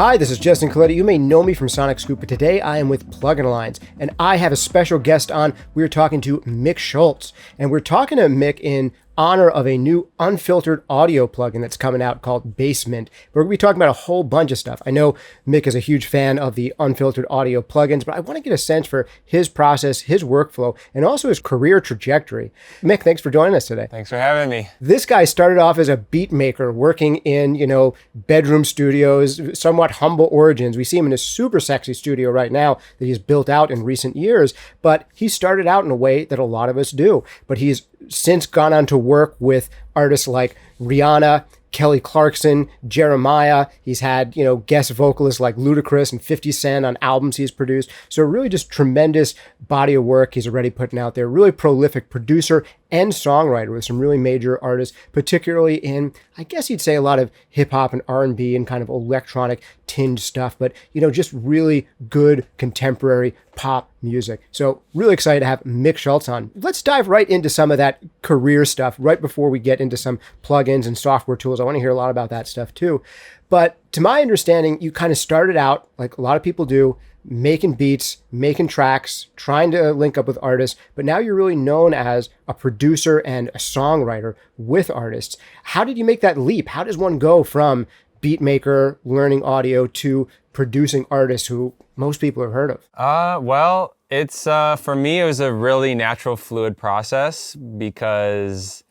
Hi, this is Justin Coletta. You may know me from Sonic Scoop, but today I am with Plugin Alliance, and I have a special guest on. We're talking to Mick Schultz, and we're talking to Mick in honor of a new unfiltered audio plugin that's coming out called Basement. We're going to be talking about a whole bunch of stuff. I know Mick is a huge fan of the unfiltered audio plugins, but I want to get a sense for his process, his workflow, and also his career trajectory. Mick, thanks for joining us today. Thanks for having me. This guy started off as a beat maker working in, bedroom studios, somewhat humble origins. We see him in a super sexy studio right now that he's built out in recent years, but he started out in a way that a lot of us do. But he's since gone on to work with artists like Rihanna, Kelly Clarkson, Jeremiah. He's had, guest vocalists like Ludacris and 50 Cent on albums he's produced. So really just tremendous body of work he's already putting out there. Really prolific producer and songwriter with some really major artists, particularly in, I guess you'd say, a lot of hip hop and R&B and kind of electronic tinged stuff, but, just really good contemporary pop music. So really excited to have Mick Schultz on. Let's dive right into some of that career stuff right before we get into some plugins and software tools. I want to hear a lot about that stuff too. But to my understanding, you kind of started out, like a lot of people do, making beats, making tracks, trying to link up with artists, but now you're really known as a producer and a songwriter with artists. How did you make that leap? How does one go from beat maker, learning audio, to producing artists who most people have heard of? Well, it's for me, it was a really natural, fluid process because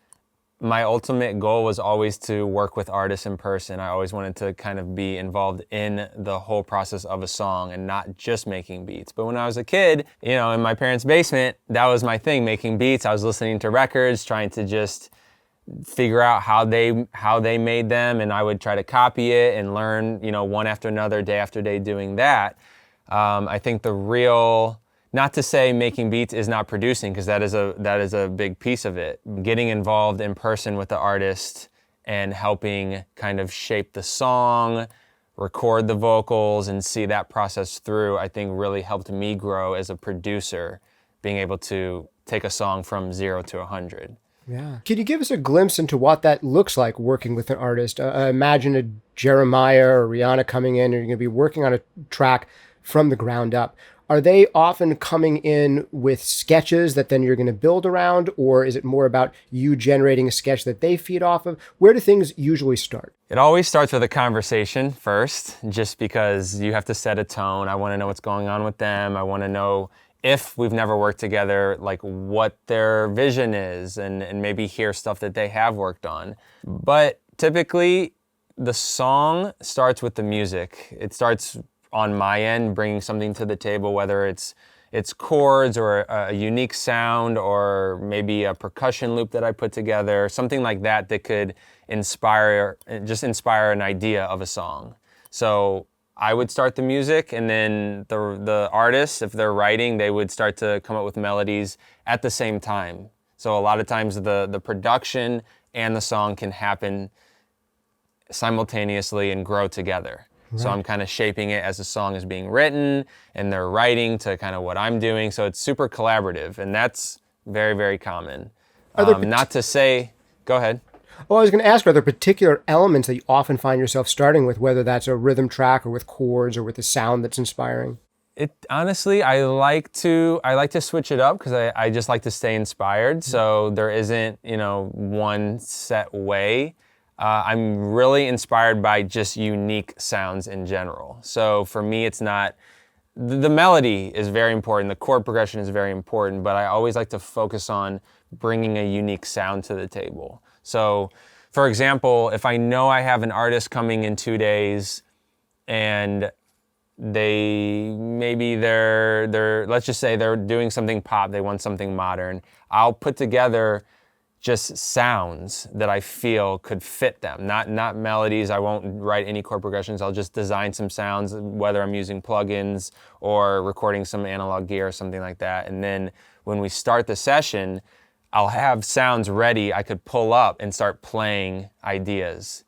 my ultimate goal was always to work with artists in person. I always wanted to kind of be involved in the whole process of a song and not just making beats. But when I was a kid, in my parents' basement, that was my thing, making beats. I was listening to records, trying to just figure out how they made them, and I would try to copy it and learn, one after another, day after day doing that. I think the real, not to say making beats is not producing, because that is a big piece of it. Getting involved in person with the artist and helping kind of shape the song, record the vocals, and see that process through, I think really helped me grow as a producer, being able to take a song from 0 to 100. Yeah. Can you give us a glimpse into what that looks like working with an artist? Imagine a Jeremiah or Rihanna coming in, and you're going to be working on a track from the ground up. Are they often coming in with sketches that then you're going to build around, or is it more about you generating a sketch that they feed off of? Where do things usually start? It always starts with a conversation first, just because you have to set a tone. I want to know what's going on with them. I want to know, if we've never worked together, like what their vision is, and maybe hear stuff that they have worked on. But typically, the song starts with the music. It starts on my end, bringing something to the table, whether it's chords or a unique sound, or maybe a percussion loop that I put together, something like that could inspire an idea of a song. So I would start the music, and then the artists, if they're writing, they would start to come up with melodies at the same time. So a lot of times the production and the song can happen simultaneously and grow together. Right. So I'm kind of shaping it as the song is being written, and they're writing to kind of what I'm doing. So it's super collaborative, and that's very, very common. Not to say, go ahead. Well, I was going to ask, are there particular elements that you often find yourself starting with, whether that's a rhythm track or with chords or with a sound that's inspiring? Honestly, I like to switch it up, because I just like to stay inspired. So there isn't, one set way. I'm really inspired by just unique sounds in general. So for me, it's not, the melody is very important, the chord progression is very important, but I always like to focus on bringing a unique sound to the table. So, for example, if I know I have an artist coming in 2 days, and they're let's just say they're doing something pop, they want something modern, I'll put together just sounds that I feel could fit them, not melodies. I won't write any chord progressions. I'll just design some sounds, whether I'm using plugins or recording some analog gear or something like that. And then when we start the session, I'll have sounds ready I could pull up and start playing ideas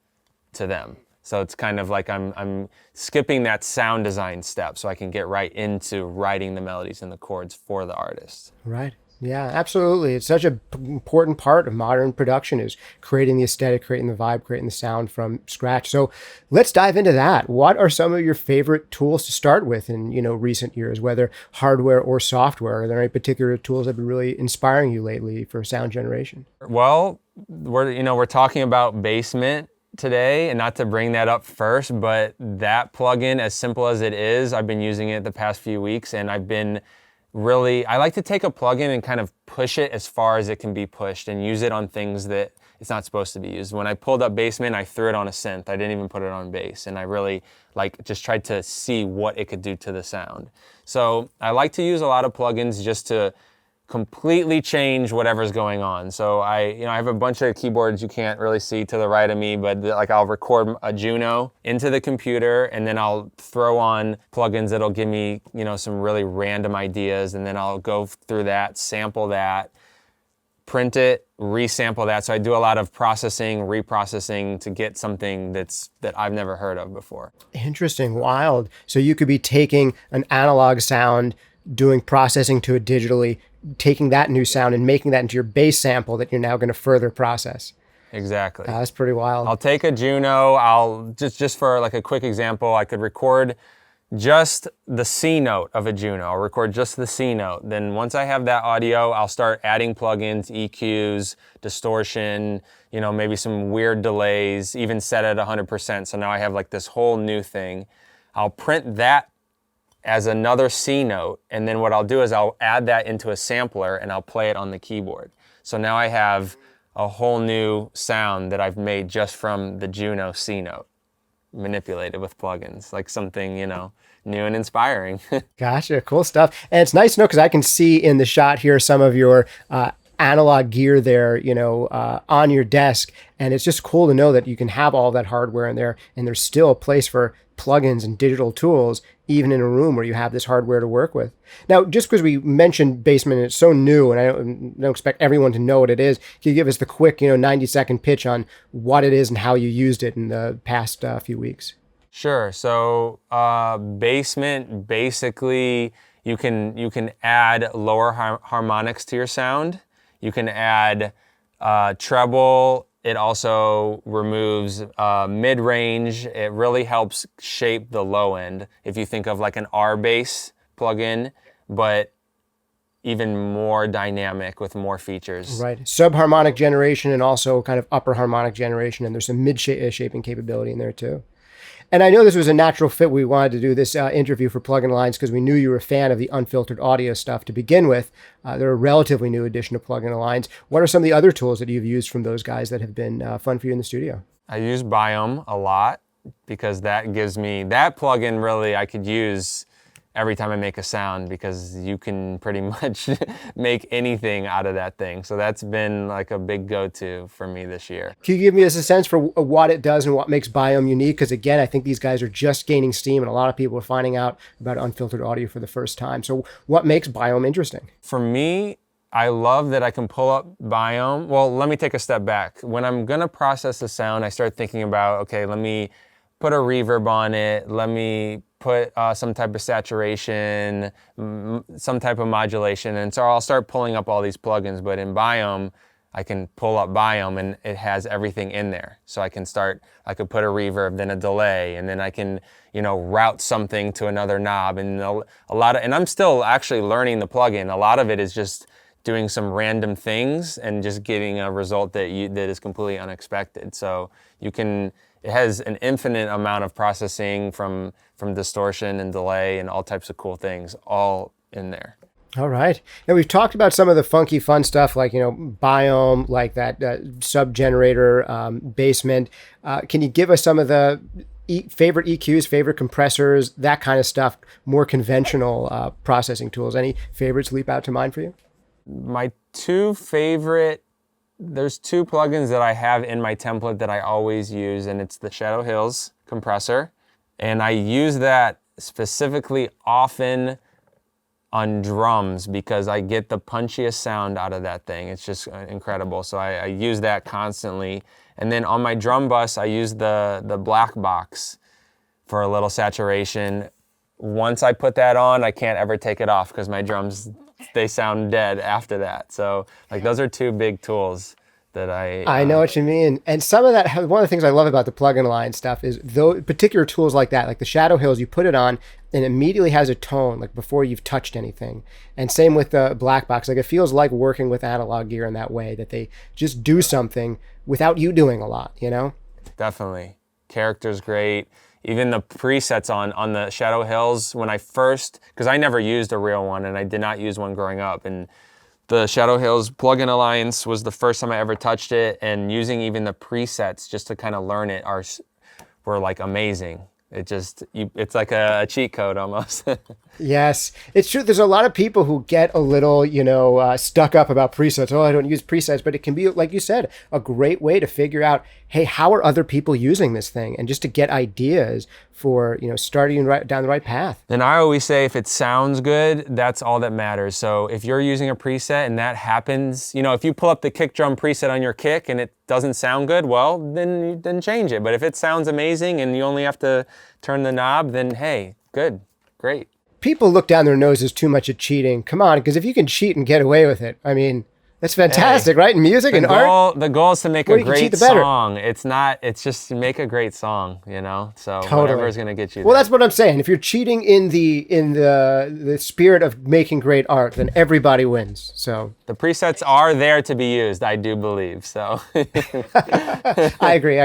to them. So it's kind of like I'm skipping that sound design step so I can get right into writing the melodies and the chords for the artist. Right. Yeah, absolutely. It's such an important part of modern production is creating the aesthetic, creating the vibe, creating the sound from scratch. So let's dive into that. What are some of your favorite tools to start with in, recent years, whether hardware or software? Are there any particular tools that have been really inspiring you lately for sound generation? Well, we're talking about Basement today, and not to bring that up first, but that plugin, as simple as it is, I've been using it the past few weeks, and I like to take a plugin and kind of push it as far as it can be pushed and use it on things that it's not supposed to be used. When I pulled up Basement, I threw it on a synth. I didn't even put it on bass, and I really just tried to see what it could do to the sound. So I like to use a lot of plugins just to completely change whatever's going on. So I have a bunch of keyboards you can't really see to the right of me, but I'll record a Juno into the computer, and then I'll throw on plugins that'll give me, some really random ideas, and then I'll go through that, sample that, print it, resample that. So I do a lot of processing, reprocessing to get something that I've never heard of before. Interesting, wild. So you could be taking an analog sound, doing processing to it digitally, taking that new sound and making that into your bass sample that you're now going to further process. Exactly. That's pretty wild. I'll take a Juno. I'll just for a quick example, I could record just the C note of a Juno. I'll record just the C note. Then once I have that audio, I'll start adding plugins, EQs, distortion, maybe some weird delays, even set at 100%. So now I have this whole new thing. I'll print that as another C note, and then what I'll do is I'll add that into a sampler and I'll play it on the keyboard. So now I have a whole new sound that I've made just from the Juno C note, manipulated with plugins, something, new and inspiring. Gotcha, cool stuff. And it's nice to know because I can see in the shot here some of your analog gear there, on your desk. And it's just cool to know that you can have all that hardware in there and there's still a place for plugins and digital tools, even in a room where you have this hardware to work with. Now, just because we mentioned Basement, it's so new and I don't expect everyone to know what it is, can you give us the quick, 90-second pitch on what it is and how you used it in the past few weeks? Sure. So Basement, basically, you can add lower harmonics to your sound. You can add treble. It also removes mid-range. It really helps shape the low end. If you think of an R bass plugin, but even more dynamic with more features. Right. Subharmonic generation and also kind of upper harmonic generation. And there's some mid-shaping capability in there too. And I know this was a natural fit. We wanted to do this interview for Plugin Alliance because we knew you were a fan of the unfiltered audio stuff to begin with. They're a relatively new addition to Plugin Alliance. What are some of the other tools that you've used from those guys that have been fun for you in the studio? I use Biome a lot because that gives me, that plugin really I could use every time I make a sound because you can pretty much make anything out of that thing. So that's been a big go-to for me this year. Can you give me a sense for what it does and what makes Biome unique? Because again, I think these guys are just gaining steam and a lot of people are finding out about unfiltered audio for the first time. So what makes Biome interesting? For me, I love that I can pull up Biome. Well, let me take a step back. When I'm gonna process the sound, I start thinking about, okay, let me put a reverb on it, let me put some type of saturation, some type of modulation, and so I'll start pulling up all these plugins. But in Biome, I can pull up Biome and it has everything in there. So I could put a reverb, then a delay, and then I can, route something to another knob, and and I'm still actually learning the plugin. A lot of it is just doing some random things and just getting a result that is completely unexpected. So it has an infinite amount of processing from distortion and delay and all types of cool things all in there. All right. Now we've talked about some of the funky fun stuff like, Biome, like that sub generator, Basement. Can you give us some of the favorite EQs, favorite compressors, that kind of stuff, more conventional processing tools? Any favorites leap out to mind for you? My there's two plugins that I have in my template that I always use, and it's the Shadow Hills compressor. And I use that specifically often on drums because I get the punchiest sound out of that thing. It's just incredible. So I use that constantly. And then on my drum bus, I use the black box for a little saturation. Once I put that on, I can't ever take it off because my drums they sound dead after that. So like those are two big tools that I know what you mean. And some of that, one of the things I love about the plug-in line stuff is those particular tools like that, like the Shadow Hills, you put it on and immediately has a tone like before you've touched anything. And same with the black box. Like it feels like working with analog gear in that way, that they just do something without you doing a lot, you know? Definitely. Character's great. Even the presets on the Shadow Hills, when I first, because I never used a real one and I did not use one growing up, and the Shadow Hills Plugin Alliance was the first time I ever touched it, and using even the presets just to kind of learn it were like amazing. It's like a cheat code almost. Yes, it's true. There's a lot of people who get a little, stuck up about presets. Oh, I don't use presets, but it can be, like you said, a great way to figure out, hey, how are other people using this thing? And just to get ideas for, starting right down the right path. And I always say, if it sounds good, that's all that matters. So if you're using a preset and that happens, if you pull up the kick drum preset on your kick and it doesn't sound good, well, then change it. But if it sounds amazing and you only have to turn the knob, then hey, good, great. People look down their noses too much at cheating. Come on, because if you can cheat and get away with it, I mean, that's fantastic, right? In music and art. The goal is to make a great song. It's just make a great song, So totally. Whatever is going to get you there. Well, that's what I'm saying. If you're cheating in the spirit of making great art, then everybody wins. So the presets are there to be used, I do believe. So I agree.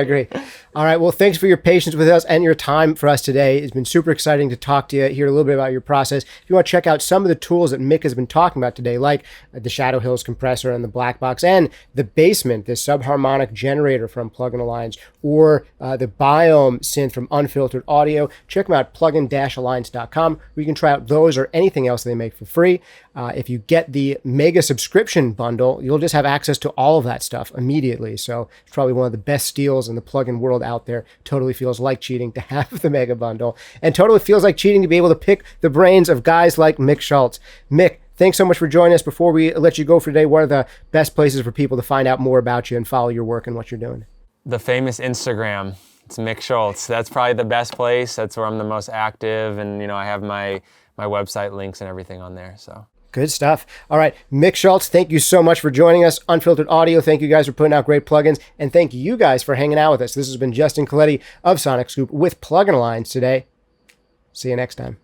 All right. Well, thanks for your patience with us and your time for us today. It's been super exciting to talk to you, hear a little bit about your process. If you want to check out some of the tools that Mick has been talking about today, like the Shadow Hills compressor and the black box, and the Basement, this subharmonic generator from Plugin Alliance, or the Biome synth from Unfiltered Audio, check them out at plugin-alliance.com, where you can try out those or anything else they make for free. If you get the mega subscription bundle, you'll just have access to all of that stuff immediately. So it's probably one of the best steals in the plugin world out there. Totally feels like cheating to have the mega bundle, and totally feels like cheating to be able to pick the brains of guys like Mick Schultz. Mick, thanks so much for joining us. Before we let you go for today, what are the best places for people to find out more about you and follow your work and what you're doing? The famous Instagram. It's Mick Schultz. That's probably the best place. That's where I'm the most active, and I have my website links and everything on there. So good stuff. All right, Mick Schultz, thank you so much for joining us. Unfiltered Audio, thank you guys for putting out great plugins, and thank you guys for hanging out with us. This has been Justin Coletti of Sonic Scoop with Plugin Alliance today. See you next time.